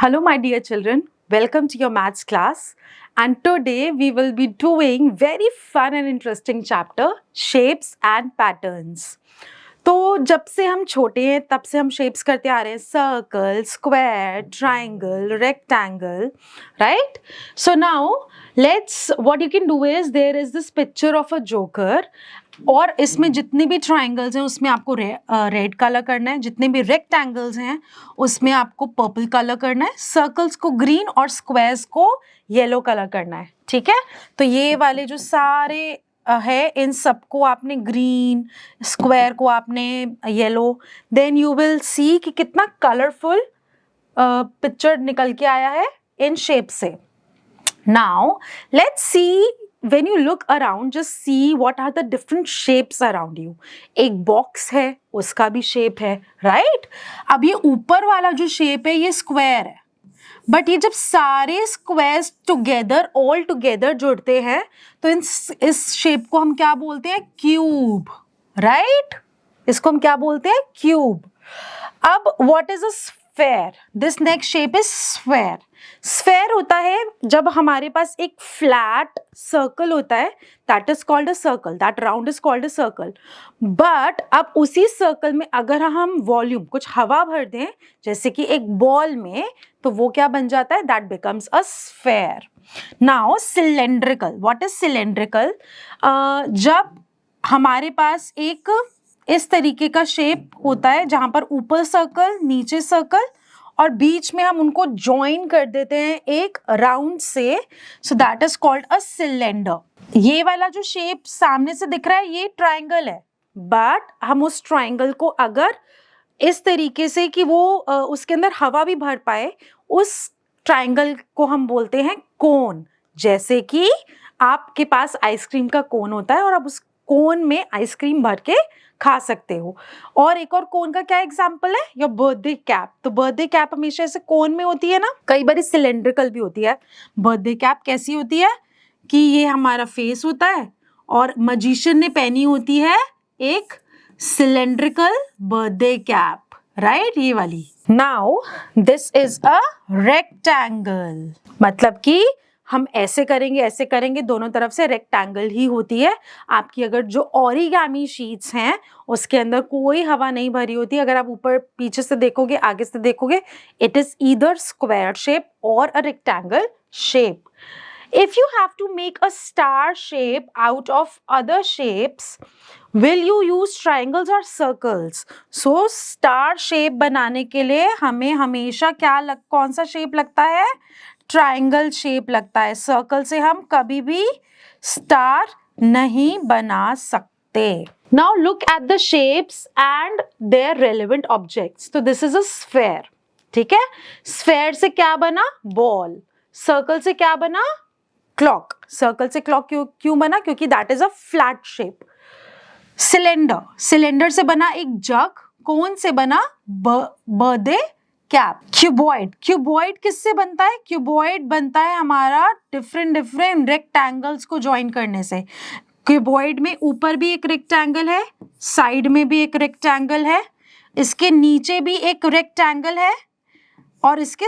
Hello, my dear children. Welcome to your maths class. And today we will be doing very fun and interesting chapter, shapes and patterns. तो जब से हम छोटे हैं तब से हम शेप्स करते आ रहे हैं circle square triangle rectangle right so now let's what you can do is there is this picture of a joker और इसमें जितने भी ट्राइंगल्स हैं उसमें आपको रेड कलर करना है, जितने भी रेक्टेंगल्स हैं उसमें आपको पर्पल कलर करना है, सर्कल्स को ग्रीन और स्क्वायर्स को येलो कलर करना है. ठीक है, तो ये वाले जो सारे है इन सबको आपने ग्रीन, स्क्वायर को आपने yellow, then you will see कि कितना कलरफुल पिक्चर निकल के आया है इन शेप से. Now let's see, when you look around, just see what are the different shapes around you. एक बॉक्स है उसका भी शेप है राइट. अब ये ऊपर वाला जो शेप है ये स्क्वायर है, बट ये जब सारे स्क्वायर्स टुगेदर ऑल टुगेदर जुड़ते हैं तो इस शेप को हम क्या बोलते हैं? Cube right. इसको हम क्या बोलते हैं? क्यूब. अब what is a sphere? This next shape is sphere. Sphere होता है जब हमारे पास एक फ्लैट सर्कल होता है, that is called a circle, that round is called a circle. But अब उसी सर्कल में अगर हम वॉल्यूम कुछ हवा भर दें जैसे कि एक बॉल में, तो वो क्या बन जाता है? That becomes a sphere. Now cylindrical. What is cylindrical? जब हमारे पास एक इस तरीके का शेप होता है जहां पर ऊपर सर्कल नीचे सर्कल और बीच में हम उनको ज्वाइन कर देते हैं एक राउंड से, so that is called a cylinder. ये वाला जो शेप सामने से दिख रहा है ये ट्राइंगल है, बट हम उस ट्राइंगल को अगर इस तरीके से कि वो उसके अंदर हवा भी भर पाए, उस ट्राइंगल को हम बोलते हैं कोन. जैसे कि आपके पास आइसक्रीम का कोन होता है और आप उस कोन में आइसक्रीम भर के खा सकते हो. और एक और कोन का क्या एग्जांपल है? Your birthday cap. तो बर्थडे कैप हमेशा ऐसे कोन में होती है ना, कई बार सिलेंड्रिकल भी होती है. बर्थडे कैप कैसी होती है कि ये हमारा फेस होता है और मजिशियन ने पहनी होती है एक सिलेंड्रिकल बर्थडे कैप राइट, ये वाली. Now this is a rectangle. मतलब कि हम ऐसे करेंगे दोनों तरफ से रेक्टेंगल ही होती है. आपकी अगर जो ओरिगामी शीट्स हैं उसके अंदर कोई हवा नहीं भरी होती. अगर आप ऊपर पीछे से देखोगे आगे से देखोगे, it is either square shape or a rectangle shape. If you have to make a star shape out of other shapes, will you use triangles or circles? So star shape बनाने के लिए हमें हमेशा कौन सा शेप लगता है? Triangle shape लगता है. सर्कल से हम कभी भी स्टार नहीं बना सकते. Now look at the shapes and their relevant objects. तो this is a sphere. ठीक है, स्फेयर से क्या बना? बॉल. सर्कल से क्या बना? क्लॉक. सर्कल से क्लॉक क्यों बना? क्योंकि that is a flat shape. Cylinder. Cylinder से बना एक जग. कौन से बना? Birthday cap. क्यूबॉइड. क्यूबॉइड किससे बनता है? क्यूबॉइड बनता है हमारा डिफरेंट रेक्टेंगल्स को ज्वाइन करने से. क्यूबॉइड में ऊपर भी एक रेक्टेंगल है, साइड में भी एक रेक्टेंगल है, इसके नीचे भी एक रेक्टेंगल है और इसके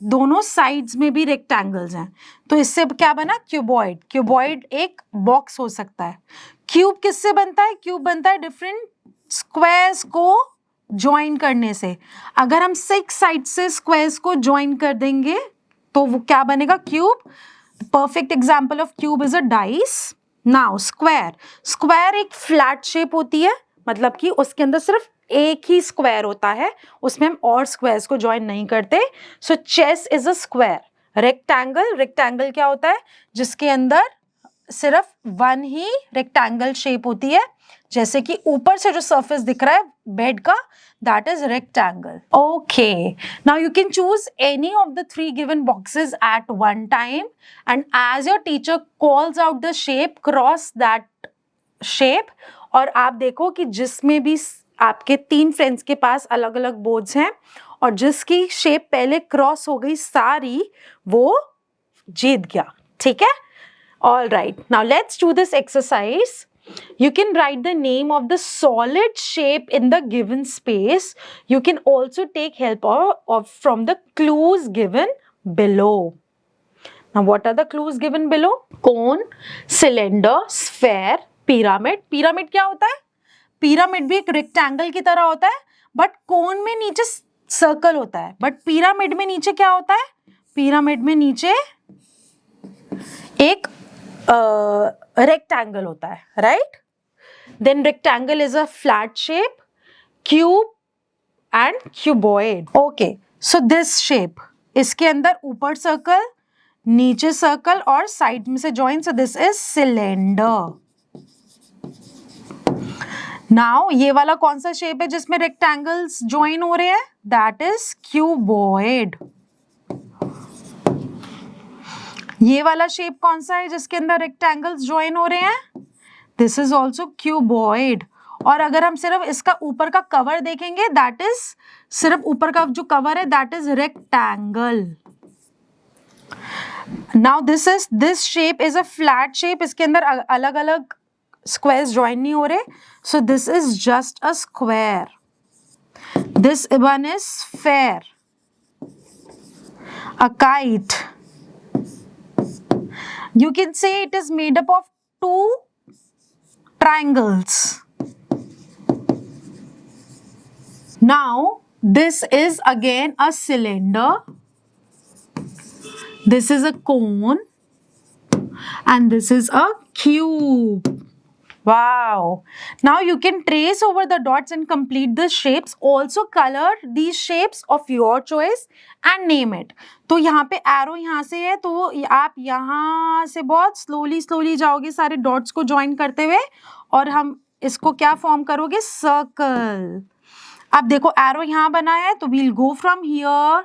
दोनों साइड्स में भी रेक्टेंगल्स हैं. तो इससे क्या बना? क्यूबॉइड. क्यूबॉइड एक बॉक्स हो सकता है. क्यूब किससे बनता है? क्यूब बनता है डिफरेंट स्क्वायर्स को ज्वाइन करने से. अगर हम 6 साइड से स्क्वायर्स को ज्वाइन कर देंगे तो वो क्या बनेगा? Cube. Perfect example of cube is a dice. Now square. Square एक फ्लैट शेप होती है, मतलब कि उसके अंदर सिर्फ एक ही स्क्वायर होता है, उसमें हम और स्क्वायर्स को ज्वाइन नहीं करते. So chess is a square. Rectangle. Rectangle क्या होता है? जिसके अंदर सिर्फ वन ही रेक्टेंगल शेप होती है, जैसे कि ऊपर से जो सरफेस दिख रहा है बेड का, that is rectangle. Okay, now you can choose any of the 3 given boxes at one time and as your teacher calls out the shape, cross that shape. और आप देखो कि जिसमें भी आपके 3 फ्रेंड्स के पास अलग अलग बोर्ड्स हैं और जिसकी शेप पहले क्रॉस हो गई सारी, वो जीत गया. ठीक है, all right. Now let's do this exercise. You can write the name of the solid shape in the given space. You can also take help from the clues given below. Now, what are the clues given below? Cone, cylinder, sphere, pyramid. Pyramid क्या होता है? Pyramid भी एक rectangle की तरह होता है, but कोन में नीचे सर्कल होता है, बट पिरामिड में नीचे क्या होता है? पिरामिड में नीचे एक रेक्टेंगल होता है, right? Then rectangle is a flat shape, cube and cuboid. Okay, so this shape, इसके अंदर ऊपर सर्कल, नीचे सर्कल और साइड में से join, so this is cylinder. Now ये वाला कौन सा शेप है जिसमें रेक्टेंगल्स ज्वाइन हो रहे हैं? That is cuboid. ये वाला शेप कौन सा है जिसके अंदर रेक्टेंगल्स ज्वाइन हो रहे हैं? This is also cuboid. और अगर हम सिर्फ इसका ऊपर का कवर देखेंगे, दैट इज, सिर्फ ऊपर का जो कवर है that is rectangle. Now this shape is a flat shape, इसके अंदर अलग अलग स्क्वायर्स ज्वाइन नहीं हो रहे, so this is just a square. This one is sphere, a kite. You can say it is made up of two triangles. Now this is again a cylinder, this is a cone, and this is a cube. Wow. Now you can trace over the dots and complete the shapes. Also color these shapes of your choice and name it. तो यहाँ पे arrow यहाँ से है, तो आप यहाँ से बहुत स्लोली जाओगे सारे डॉट्स को ज्वाइन करते हुए, और हम इसको क्या फॉर्म करोगे? सर्कल. अब देखो एरो यहाँ बना है, तो we'll go from here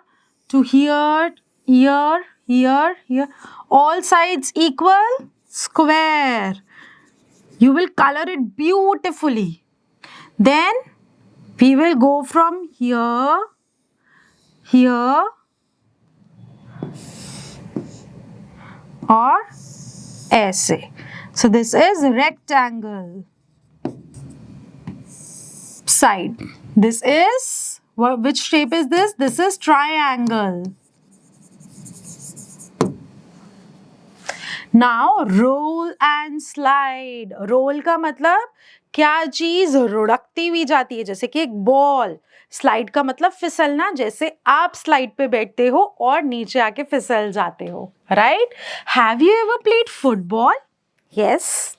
to here, here, here, here, all sides equal, square. You will color it beautifully. Then we will go from here, here, or ऐसे. So this is rectangle. Side. This is, which shape is this? This is triangle. Now roll and slide. Roll का मतलब क्या चीज लुढ़कती हुई जाती है, जैसे कि एक बॉल. स्लाइड का मतलब फिसलना, जैसे आप स्लाइड पे बैठते हो और नीचे आके फिसल जाते हो, right? Have you ever played football? Yes.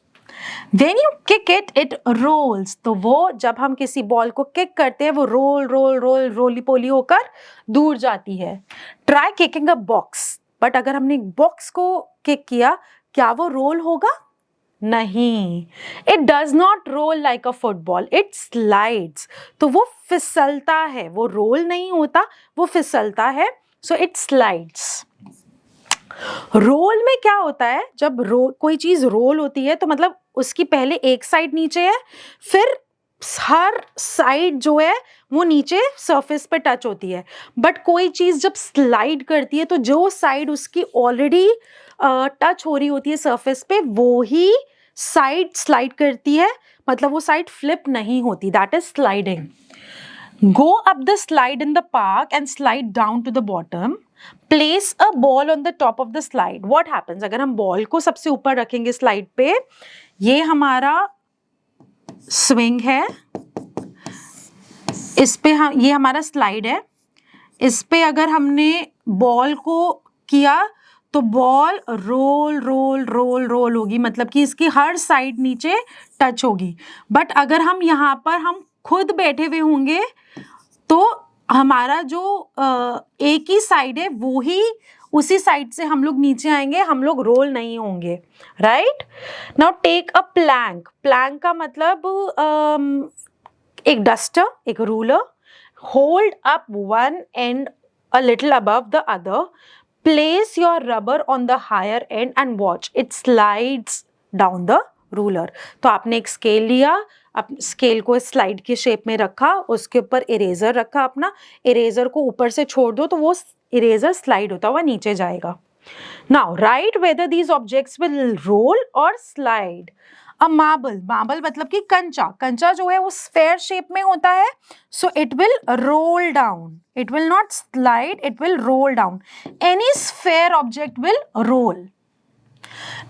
When you kick it, it rolls. तो वो जब हम किसी बॉल को किक करते हैं, वो रोली पोली होकर दूर जाती है. Try kicking a box. But अगर हमने एक बॉक्स को किक किया, क्या वो रोल होगा? नहीं. It does not role like a football, it slides. तो वो फिसलता है, वो रोल नहीं होता, वो फिसलता है. So it slides. रोल में क्या होता है? जब कोई चीज रोल होती है तो मतलब उसकी पहले एक साइड नीचे है, फिर हर साइड जो है वो नीचे सरफेस पे टच होती है. बट कोई चीज जब स्लाइड करती है तो जो साइड उसकी ऑलरेडी टच हो रही होती है सरफेस पे, वो ही साइड स्लाइड करती है, मतलब वो साइड फ्लिप नहीं होती. That is sliding. Go up the slide in the park and slide down to the bottom. Place a ball on the top of the slide. What happens? अगर हम ball को सबसे ऊपर रखेंगे स्लाइड पे, ये हमारा स्विंग है, इस पे ये हमारा स्लाइड है, इस पे अगर हमने बॉल को किया तो बॉल रोल होगी, मतलब कि इसकी हर साइड नीचे टच होगी. बट अगर हम यहाँ पर हम खुद बैठे हुए होंगे तो हमारा जो एक ही साइड है वो ही उसी साइड से हम लोग नीचे आएंगे, हम लोग रोल नहीं होंगे, right? Now take a plank. Plank का मतलब एक डस्टर, एक ruler. Hold up one end a little above the other. Place your rubber on the higher end and watch it slides down the ruler. तो आपने एक scale लिया, scale को slide की शेप में रखा, उसके ऊपर इरेजर रखा अपना, इरेजर को ऊपर से छोड़ दो तो वो इरेजर स्लाइड होता हुआ नीचे जाएगा. Now write whether these objects will roll और स्लाइड. अ मार्बल, मार्बल मतलब कि कंचा, कंचा जो है वो स्फेयर शेप में होता है, so it will roll down, it will not slide, it will roll down, any sphere object will roll.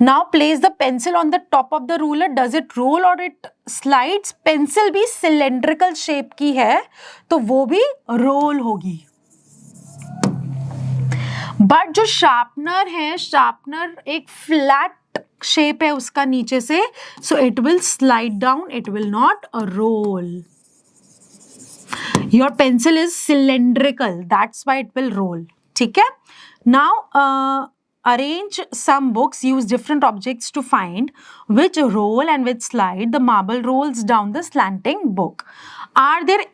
Now place the pencil on the top of the ruler. Does it roll or it slides? Pencil भी cylindrical shape की है तो वो भी role होगी. But जो sharpener है, sharpener एक फ्लैट शेप है उसका नीचे से, so it will slide down, it will not roll. Your pencil is cylindrical, that's why it will roll. ठीक है. Now arrange some books, use different objects to find which roll and which slide. The marble rolls down the slanting book. Are there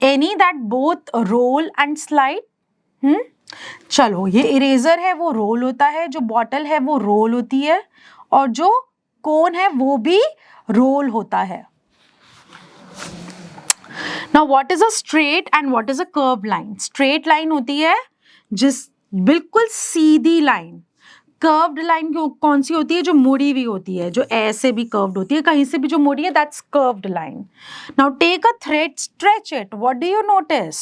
any that both roll and slide? चलो, ये eraser है वो role होता है, जो bottle है वो role होती है, और जो कोन है वो भी रोल होता है. Now what is a straight and what is a curved line? Straight line होती है जिस बिल्कुल सीधी लाइन. कर्व्ड लाइन कौन सी होती है? जो मुड़ी हुई होती है, जो ऐसे भी कर्व्ड होती है, कहीं से भी जो मुड़ी है, that's curved line. Now take a thread, stretch it. What do you notice?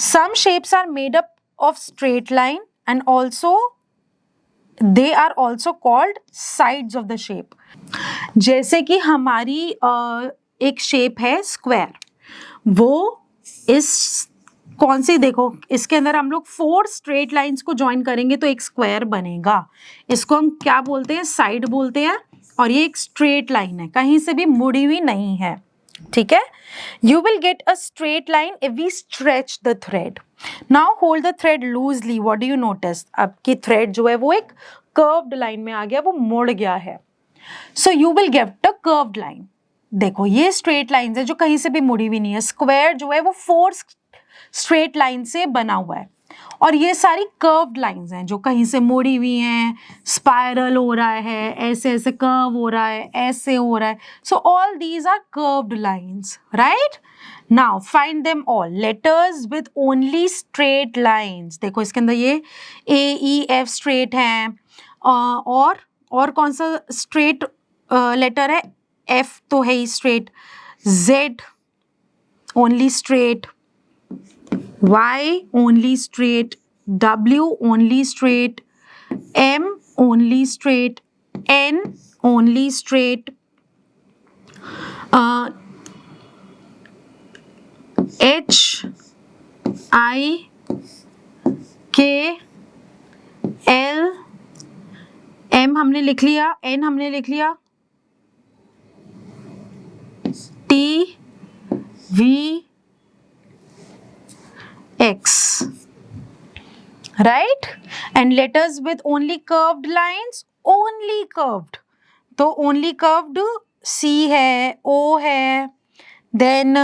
Some shapes are made up of straight line and also they are also called sides of the shape. जैसे कि हमारी एक shape है square, वो इस कौन सी, देखो इसके अंदर हम लोग 4 स्ट्रेट लाइंस को ज्वाइन करेंगे तो एक स्क्वायर बनेगा. इसको हम क्या बोलते हैं? साइड बोलते हैं. और ये एक स्ट्रेट लाइन है, कहीं से भी मुड़ी हुई नहीं है. ठीक है. You will get a straight line if we stretch the thread. Now hold the thread loosely. What do you notice? आपकी थ्रेड जो है वो एक कर्व्ड लाइन में आ गया, वो मुड़ गया है. So you will get a curved line. देखो ये स्ट्रेट लाइन है जो कहीं से भी मुड़ी हुई नहीं है. स्क्वायर जो है वो 4 स्ट्रेट लाइन से बना हुआ है, और ये सारी कर्व्ड लाइंस हैं जो कहीं से मुड़ी हुई हैं, स्पाइरल हो रहा है, ऐसे ऐसे कर्व हो रहा है, ऐसे हो रहा है. So all these are curved lines, right? Now find them all. Letters with only straight lines. देखो इसके अंदर ये AEF स्ट्रेट है, और कौन सा स्ट्रेट लेटर है? F तो है ही straight, Z only straight, Y only straight, W only straight, M only straight, N only straight, H, I, K, L, M हमने लिख लिया, N हमने लिख लिया, T, V, X, right? And letters with only curved lines, only curved. तो only curved C है, O है, then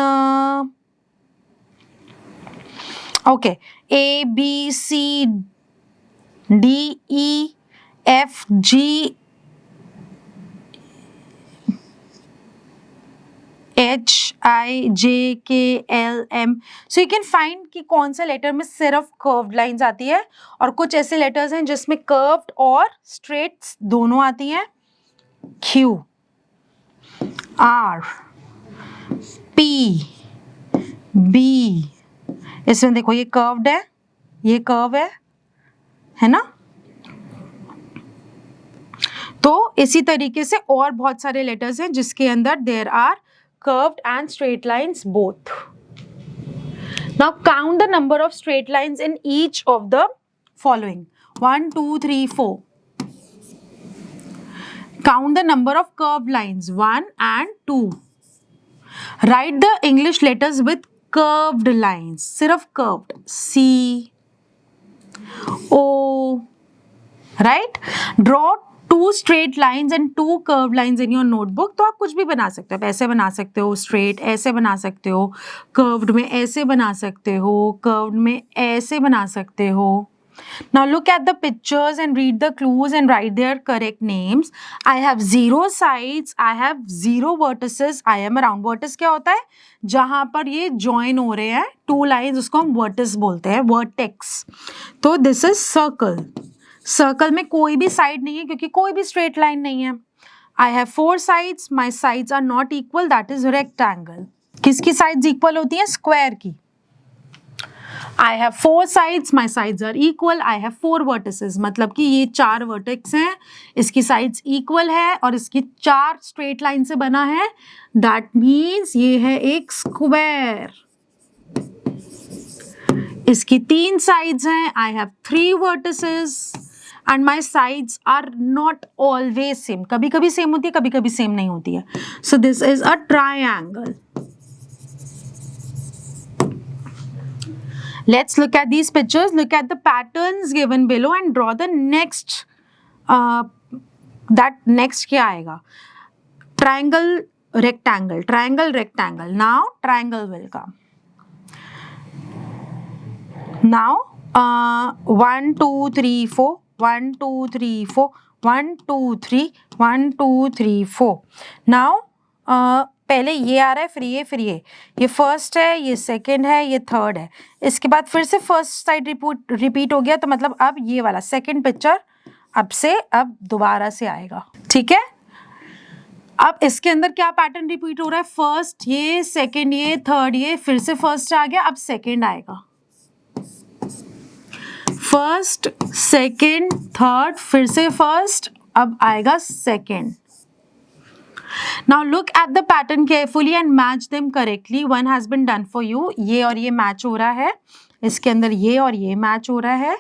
okay, A, B, C, D, E, F, G, H, I, J, K, L, M. So you can find कि कौन सा letter में सिर्फ curved lines आती है, और कुछ ऐसे लेटर्स हैं जिसमें कर्व्ड और स्ट्रेट्स दोनों आती हैं. Q, R, P, B. इसमें देखो ये कर्व्ड है, ये कर्व है ना? तो इसी तरीके से और बहुत सारे लेटर्स हैं जिसके अंदर there are curved and straight lines both. Now count the number of straight lines in each of the following. 1, 2, 3, 4. Count the number of curved lines. 1 and 2. Write the English letters with curved lines. सिर्फ curved. C, O. Right? Draw 2 straight lines and 2 curved lines in your notebook. तो आप कुछ भी बना सकते हो. ऐसे बना सकते हो straight, ऐसे बना सकते हो, curved में ऐसे बना सकते हो, curved में ऐसे बना सकते हो. Now look at the pictures and read the clues and write their correct names. I have 0 sides. I have 0 vertices. I am around. Vertex क्या होता है? जहाँ पर ये join हो रहे हैं 2 lines, उसको हम vertex बोलते हैं, vertex. तो this is circle. सर्कल में कोई भी साइड नहीं है क्योंकि कोई भी स्ट्रेट लाइन नहीं है. I have 4 sides, my sides are not equal, that is rectangle. किसकी साइड्स इक्वल होती है? स्क्वायर की। I have 4 sides, my sides are equal, I have 4 vertices, मतलब कि ये 4 वर्टेक्स हैं, इसकी साइड्स इक्वल है और इसकी 4 स्ट्रेट लाइन से बना है, दैट मीन्स ये है एक स्क्वायर। इसकी 3 साइड्स हैं, I have 3 vertices and my sides are not always same, कभी कभी सेम होती है, कभी कभी सेम नहीं होती है। So this is a triangle. Let's look at these pictures. Look at the patterns given below and draw the next. That next क्या आएगा? Triangle, rectangle, triangle, rectangle. Now triangle will come. Now 1 2 3 4 1 2 3 4 1 2 3 1 2 3 4. Now पहले ये आ रहा है, फिर ये first है, ये सेकंड है, ये थर्ड है, इसके बाद फिर से फर्स्ट साइड रिपीट हो गया, तो मतलब अब ये वाला सेकंड पिक्चर अब दोबारा से आएगा। ठीक है, अब इसके अंदर क्या पैटर्न रिपीट हो रहा है? फर्स्ट ये, सेकंड ये, थर्ड ये, फिर से फर्स्ट आ गया, अब सेकंड आएगा, फर्स्ट सेकंड थर्ड, फिर से फर्स्ट, अब आएगा second. Now look at the pattern carefully and match them correctly. One has been done for you. ये और ये मैच हो रहा है, इसके अंदर ये और ये मैच हो रहा है।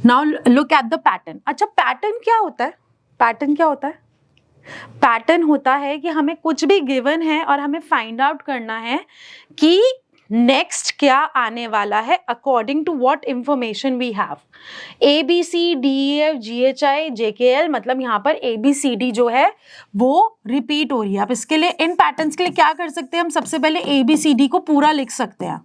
Now look at the pattern. अच्छा, पैटर्न क्या होता है? पैटर्न क्या होता है? पैटर्न होता है कि हमें कुछ भी गिवन है और हमें फाइंड आउट करना है कि नेक्स्ट क्या आने वाला है according to what information we have. ABCDEFGHI JKL, मतलब यहाँ पर ABCD जो है वो रिपीट हो रही है। अब इसके लिए, इन पैटर्न्स के लिए क्या कर सकते हैं हम? सबसे पहले ABCD को पूरा लिख सकते हैं,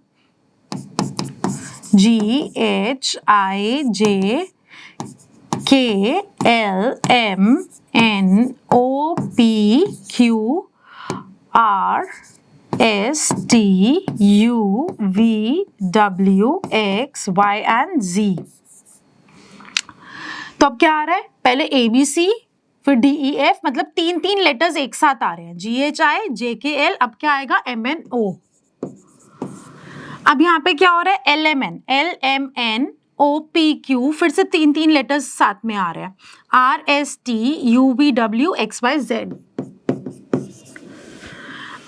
GHILMNOPQRSTUVWXY and Z। तो अब क्या आ रहा है? पहले ABC, फिर DEF, मतलब 3 लेटर्स एक साथ आ रहे हैं, GHI JKL, अब क्या आएगा? MNO। अब यहाँ पे क्या हो रहा है? LMNOPQ, फिर से 3 लेटर्स साथ में आ रहे हैं, RSTUVWXYZ।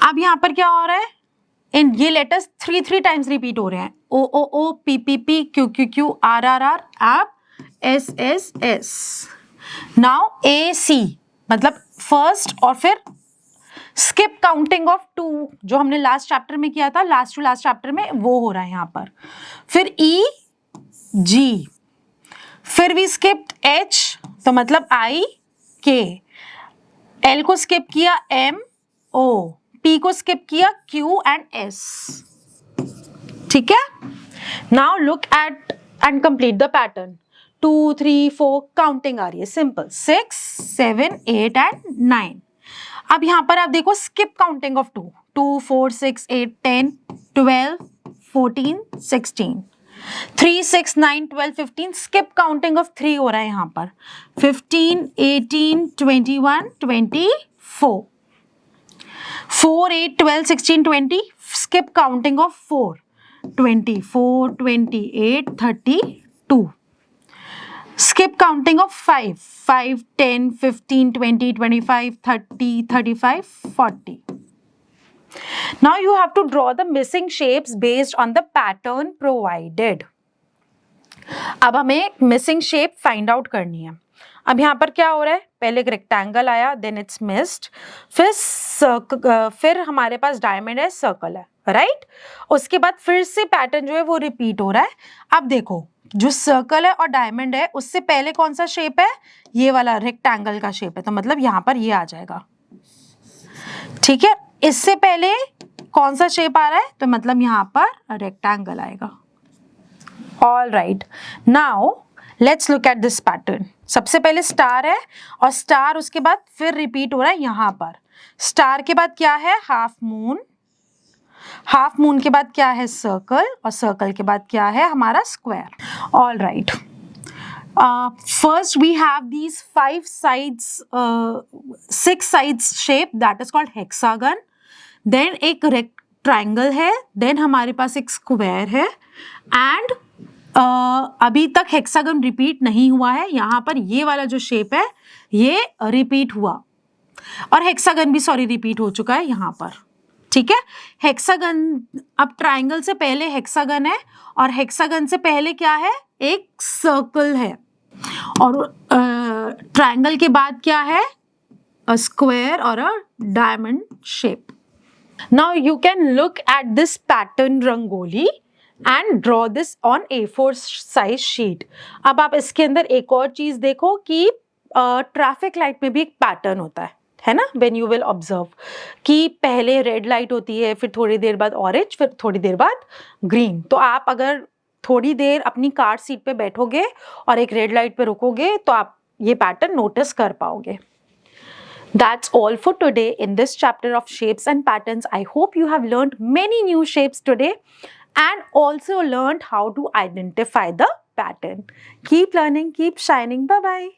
अब यहाँ पर क्या हो रहा है? ये लेटर्स 3 टाइम्स रिपीट हो रहे हैं, OOO PPP QQQ RRR, आप SSS। नाउ AC, मतलब फर्स्ट और फिर स्किप काउंटिंग ऑफ 2, जो हमने लास्ट चैप्टर में किया था, लास्ट टू लास्ट चैप्टर में, वो हो रहा है यहाँ पर। फिर EG, फिर भी स्किप्ड H, तो मतलब IK, L को स्किप किया MO, P को स्किप किया Q एंड S। ठीक है, now look at and complete the pattern. 2 3 4 counting आ रही है, सिंपल, 6 7 8 एंड 9। अब यहाँ पर आप देखो skip counting of 2, 2 4 6 8 10 12 14 16 3 6 9 12 15, skip counting of 3 हो रहा है यहाँ पर, 15 18 21 24 4 8 12 16 20, skip counting of 4 24 28 32, skip counting of 5 5 10 15 20 25 30 35 40. Now you have to draw the missing shapes based on the pattern provided. अब हमें मिसिंग शेप फाइंड आउट करनी है। अब यहाँ पर क्या हो रहा है? पहले एक रेक्टेंगल आया, देन इट्स मिस्ड, फिर हमारे पास डायमंड है, सर्कल है, राइट? उसके बाद फिर से पैटर्न जो है वो रिपीट हो रहा है। अब देखो, जो सर्कल है और डायमंड है, उससे पहले कौन सा शेप है? ये वाला रेक्टेंगल का शेप है, तो मतलब यहाँ पर ये आ जाएगा। ठीक है, इससे पहले कौन सा शेप आ रहा है? तो मतलब यहाँ पर रेक्टेंगल आएगा। All right, now let's look at this pattern. सबसे पहले स्टार है और स्टार उसके बाद फिर रिपीट हो रहा है यहाँ पर। स्टार के बाद क्या है? हाफ मून, हाफ मून के बाद क्या है? सर्कल, और सर्कल के बाद क्या है? हमारा square. All right, First we have these 6 sides shape, that is called hexagon. Then एक rectangle है, then हमारे पास एक square है, and अभी तक हेक्सागन रिपीट नहीं हुआ है, यहाँ पर ये वाला जो शेप है ये रिपीट हुआ, और हेक्सागन भी रिपीट हो चुका है यहाँ पर, ठीक है। हेक्सागन, अब ट्राइंगल से पहले हेक्सागन है, और हेक्सागन से पहले क्या है, एक सर्कल है, और ट्राइंगल के बाद क्या है, अ स्क्वायर और a diamond shape. Now you can look at this pattern rangoli and draw this on A4 size sheet. अब आप इसके अंदर एक और चीज देखो कि ट्रैफिक लाइट में भी एक पैटर्न होता है ना, व्हेन यू विल ऑब्जर्व कि पहले रेड लाइट होती है, फिर थोड़ी देर बाद ऑरेंज, फिर थोड़ी देर बाद ग्रीन। तो आप अगर थोड़ी देर अपनी कार सीट पे बैठोगे और एक रेड लाइट पे रुकोगे तो आप ये पैटर्न नोटिस कर पाओगे। That's all for today in this chapter of shapes and patterns. I hope you have learned many new shapes today and also learned how to identify the pattern. Keep learning, keep shining. Bye-bye.